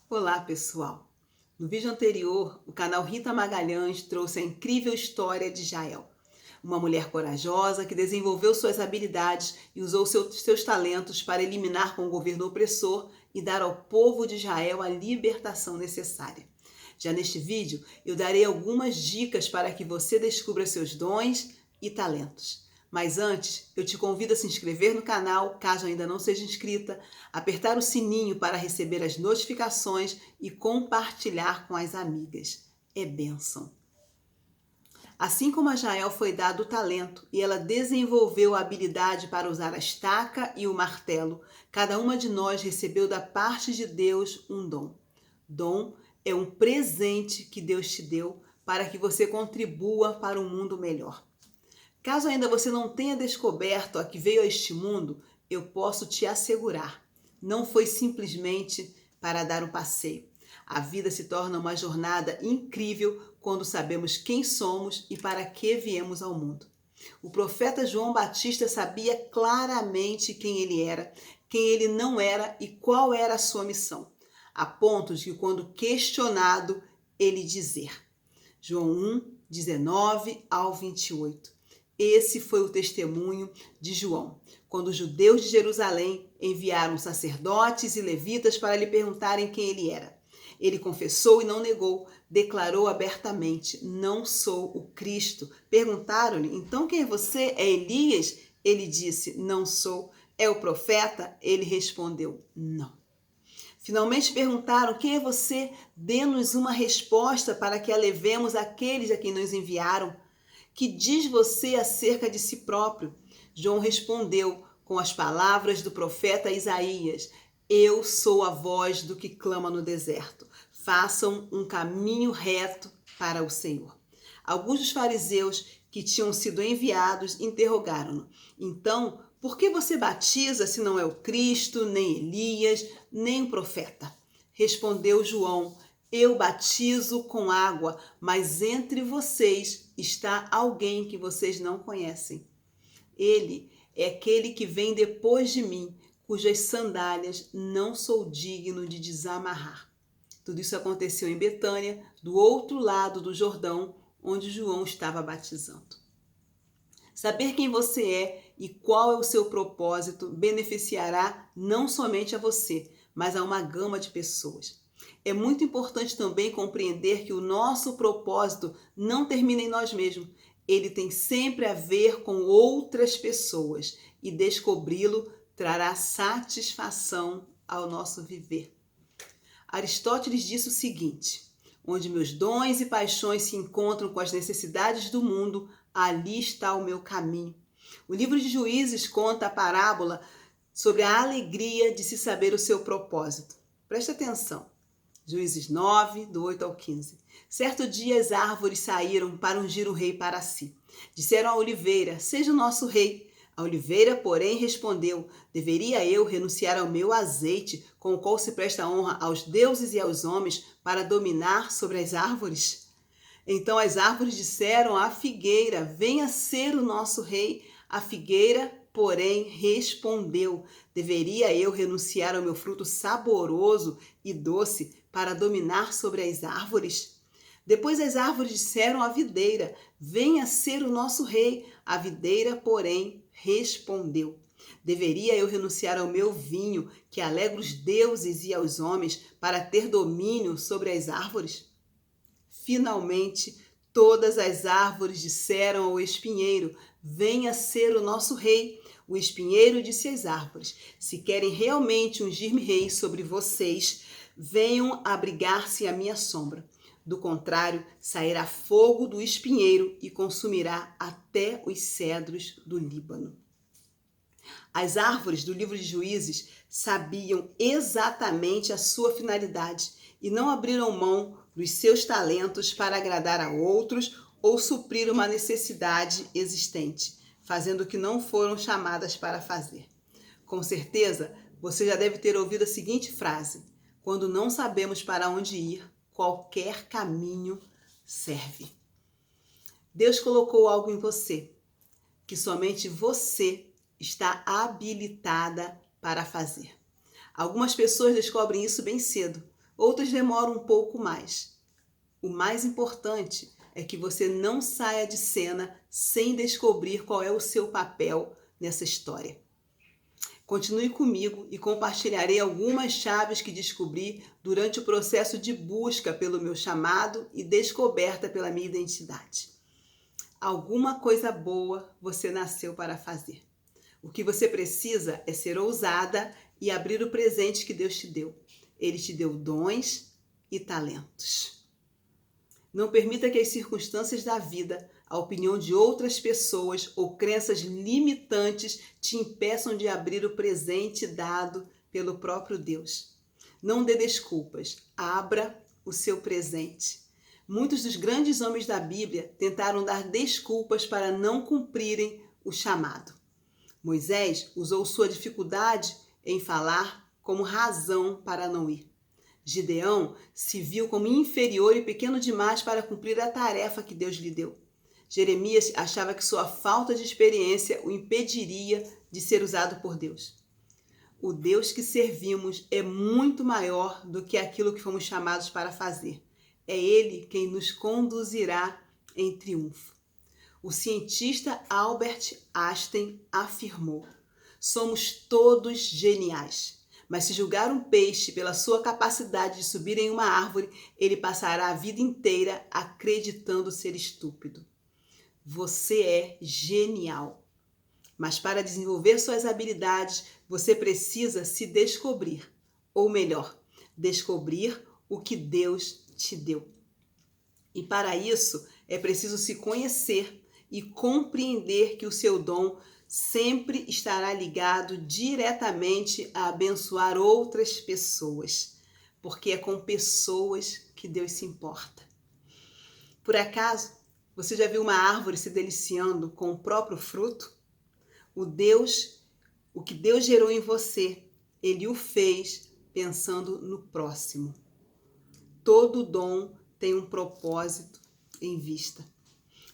Olá, pessoal! No vídeo anterior, o canal Rita Magalhães trouxe a incrível história de Jael, uma mulher corajosa que desenvolveu suas habilidades e usou seus talentos para eliminar com o governo opressor e dar ao povo de Israel a libertação necessária. Já neste vídeo, eu darei algumas dicas para que você descubra seus dons e talentos. Mas antes, eu te convido a se inscrever no canal, caso ainda não seja inscrita, apertar o sininho para receber as notificações e compartilhar com as amigas. É bênção! Assim como a Jael foi dado o talento e ela desenvolveu a habilidade para usar a estaca e o martelo, cada uma de nós recebeu da parte de Deus um dom. Dom é um presente que Deus te deu para que você contribua para um mundo melhor. Caso ainda você não tenha descoberto a que veio a este mundo, eu posso te assegurar, não foi simplesmente para dar um passeio. A vida se torna uma jornada incrível quando sabemos quem somos e para que viemos ao mundo. O profeta João Batista sabia claramente quem ele era, quem ele não era e qual era a sua missão, a ponto de que quando questionado, ele dizer. João 1, 19 ao 28. Esse foi o testemunho de João, quando os judeus de Jerusalém enviaram sacerdotes e levitas para lhe perguntarem quem ele era. Ele confessou e não negou, declarou abertamente: não sou o Cristo. Perguntaram-lhe: então quem é você? É Elias? Ele disse: não sou. É o profeta? Ele respondeu: não. Finalmente perguntaram: quem é você? Dê-nos uma resposta para que a levemos àqueles a quem nos enviaram. Que diz você acerca de si próprio? João respondeu com as palavras do profeta Isaías: eu sou a voz do que clama no deserto. Façam um caminho reto para o Senhor. Alguns dos fariseus que tinham sido enviados interrogaram-no: então, por que você batiza se não é o Cristo, nem Elias, nem o profeta? Respondeu João: eu batizo com água, mas entre vocês está alguém que vocês não conhecem. Ele é aquele que vem depois de mim, cujas sandálias não sou digno de desamarrar. Tudo isso aconteceu em Betânia, do outro lado do Jordão, onde João estava batizando. Saber quem você é e qual é o seu propósito beneficiará não somente a você, mas a uma gama de pessoas. É muito importante também compreender que o nosso propósito não termina em nós mesmos. Ele tem sempre a ver com outras pessoas e descobri-lo trará satisfação ao nosso viver. Aristóteles disse o seguinte: onde meus dons e paixões se encontram com as necessidades do mundo, ali está o meu caminho. O livro de Juízes conta a parábola sobre a alegria de se saber o seu propósito. Preste atenção. Juízes 9, do 8 ao 15. Certo dia as árvores saíram para ungir o rei para si. Disseram à oliveira: seja o nosso rei. A oliveira, porém, respondeu: deveria eu renunciar ao meu azeite, com o qual se presta honra aos deuses e aos homens, para dominar sobre as árvores? Então as árvores disseram à figueira: venha ser o nosso rei. A figueira, porém, respondeu: deveria eu renunciar ao meu fruto saboroso e doce para dominar sobre as árvores? Depois as árvores disseram à videira: venha ser o nosso rei. A videira, porém, respondeu: deveria eu renunciar ao meu vinho, que alegra os deuses e aos homens, para ter domínio sobre as árvores? Finalmente, todas as árvores disseram ao espinheiro: venha ser o nosso rei. O espinheiro disse às árvores: se querem realmente ungir-me rei sobre vocês, venham abrigar-se à minha sombra. Do contrário, sairá fogo do espinheiro e consumirá até os cedros do Líbano. As árvores do livro de Juízes sabiam exatamente a sua finalidade e não abriram mão dos seus talentos para agradar a outros ou suprir uma necessidade existente, fazendo o que não foram chamadas para fazer. Com certeza, você já deve ter ouvido a seguinte frase: quando não sabemos para onde ir, qualquer caminho serve. Deus colocou algo em você que somente você está habilitada para fazer. Algumas pessoas descobrem isso bem cedo, outras demoram um pouco mais. O mais importante é que você não saia de cena sem descobrir qual é o seu papel nessa história. Continue comigo e compartilharei algumas chaves que descobri durante o processo de busca pelo meu chamado e descoberta pela minha identidade. Alguma coisa boa você nasceu para fazer. O que você precisa é ser ousada e abrir o presente que Deus te deu. Ele te deu dons e talentos. Não permita que as circunstâncias da vida, a opinião de outras pessoas ou crenças limitantes te impeçam de abrir o presente dado pelo próprio Deus. Não dê desculpas, abra o seu presente. Muitos dos grandes homens da Bíblia tentaram dar desculpas para não cumprirem o chamado. Moisés usou sua dificuldade em falar como razão para não ir. Gideão se viu como inferior e pequeno demais para cumprir a tarefa que Deus lhe deu. Jeremias achava que sua falta de experiência o impediria de ser usado por Deus. O Deus que servimos é muito maior do que aquilo que fomos chamados para fazer. É Ele quem nos conduzirá em triunfo. O cientista Albert Einstein afirmou: somos todos geniais. Mas se julgar um peixe pela sua capacidade de subir em uma árvore, ele passará a vida inteira acreditando ser estúpido. Você é genial. Mas para desenvolver suas habilidades, você precisa se descobrir. Ou melhor, descobrir o que Deus te deu. E para isso, é preciso se conhecer e compreender que o seu dom sempre estará ligado diretamente a abençoar outras pessoas, porque é com pessoas que Deus se importa. Por acaso, você já viu uma árvore se deliciando com o próprio fruto? O que Deus gerou em você, Ele o fez pensando no próximo. Todo dom tem um propósito em vista.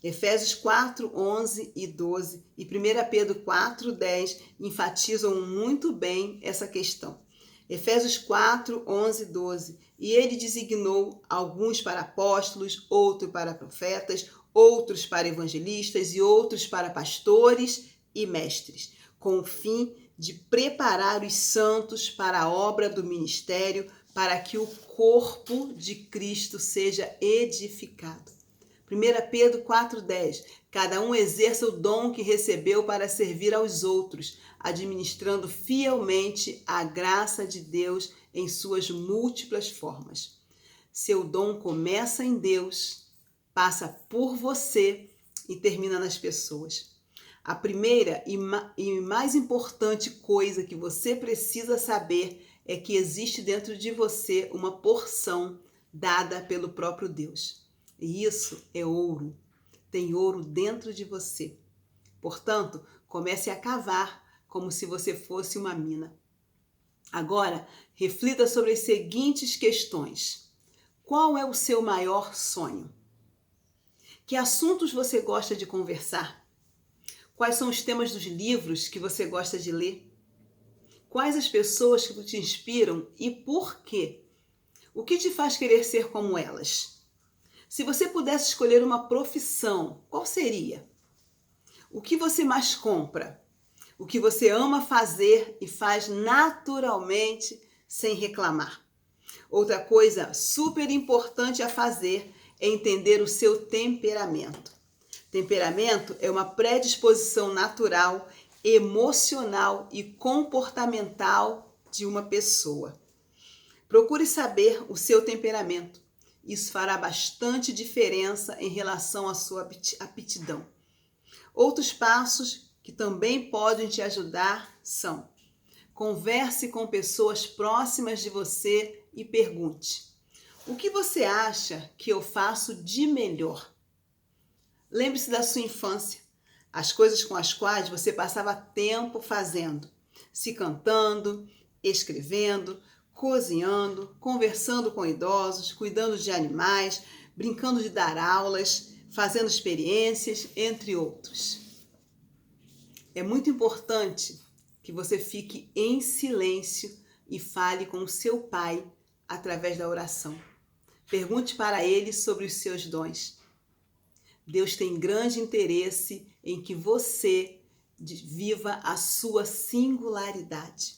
Efésios 4, 11 e 12 e 1 Pedro 4, 10 enfatizam muito bem essa questão. Efésios 4, 11 e 12. E ele designou alguns para apóstolos, outros para profetas, outros para evangelistas e outros para pastores e mestres, com o fim de preparar os santos para a obra do ministério, para que o corpo de Cristo seja edificado. 1 Pedro 4,10. Cada um exerça o dom que recebeu para servir aos outros, administrando fielmente a graça de Deus em suas múltiplas formas. Seu dom começa em Deus, passa por você e termina nas pessoas. A primeira e mais importante coisa que você precisa saber é que existe dentro de você uma porção dada pelo próprio Deus. E isso é ouro. Tem ouro dentro de você. Portanto, comece a cavar como se você fosse uma mina. Agora, reflita sobre as seguintes questões. Qual é o seu maior sonho? Que assuntos você gosta de conversar? Quais são os temas dos livros que você gosta de ler? Quais as pessoas que te inspiram e por quê? O que te faz querer ser como elas? Se você pudesse escolher uma profissão, qual seria? O que você mais compra? O que você ama fazer e faz naturalmente sem reclamar? Outra coisa super importante a fazer é entender o seu temperamento. Temperamento é uma predisposição natural, emocional e comportamental de uma pessoa. Procure saber o seu temperamento. Isso fará bastante diferença em relação à sua aptidão. Outros passos que também podem te ajudar são: converse com pessoas próximas de você e pergunte: o que você acha que eu faço de melhor? Lembre-se da sua infância, as coisas com as quais você passava tempo fazendo, se cantando, escrevendo, cozinhando, conversando com idosos, cuidando de animais, brincando de dar aulas, fazendo experiências, entre outros. É muito importante que você fique em silêncio e fale com o seu pai através da oração. Pergunte para Ele sobre os seus dons. Deus tem grande interesse em que você viva a sua singularidade.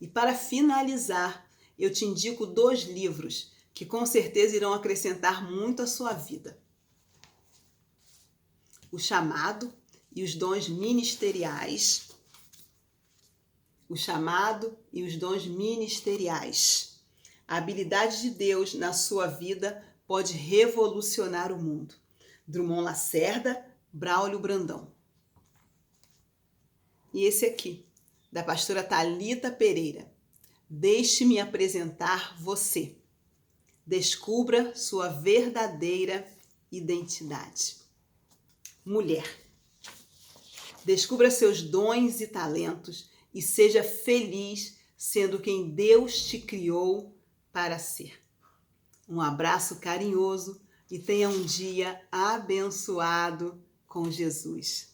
E para finalizar, eu te indico 2 livros que com certeza irão acrescentar muito à sua vida. O Chamado e os Dons Ministeriais. O Chamado e os Dons Ministeriais. A habilidade de Deus na sua vida pode revolucionar o mundo. Drummond Lacerda, Braulio Brandão. E esse aqui, da pastora Thalita Pereira. Deixe-me apresentar você. Descubra sua verdadeira identidade. Mulher. Descubra seus dons e talentos e seja feliz sendo quem Deus te criou para ser. Um abraço carinhoso e tenha um dia abençoado com Jesus.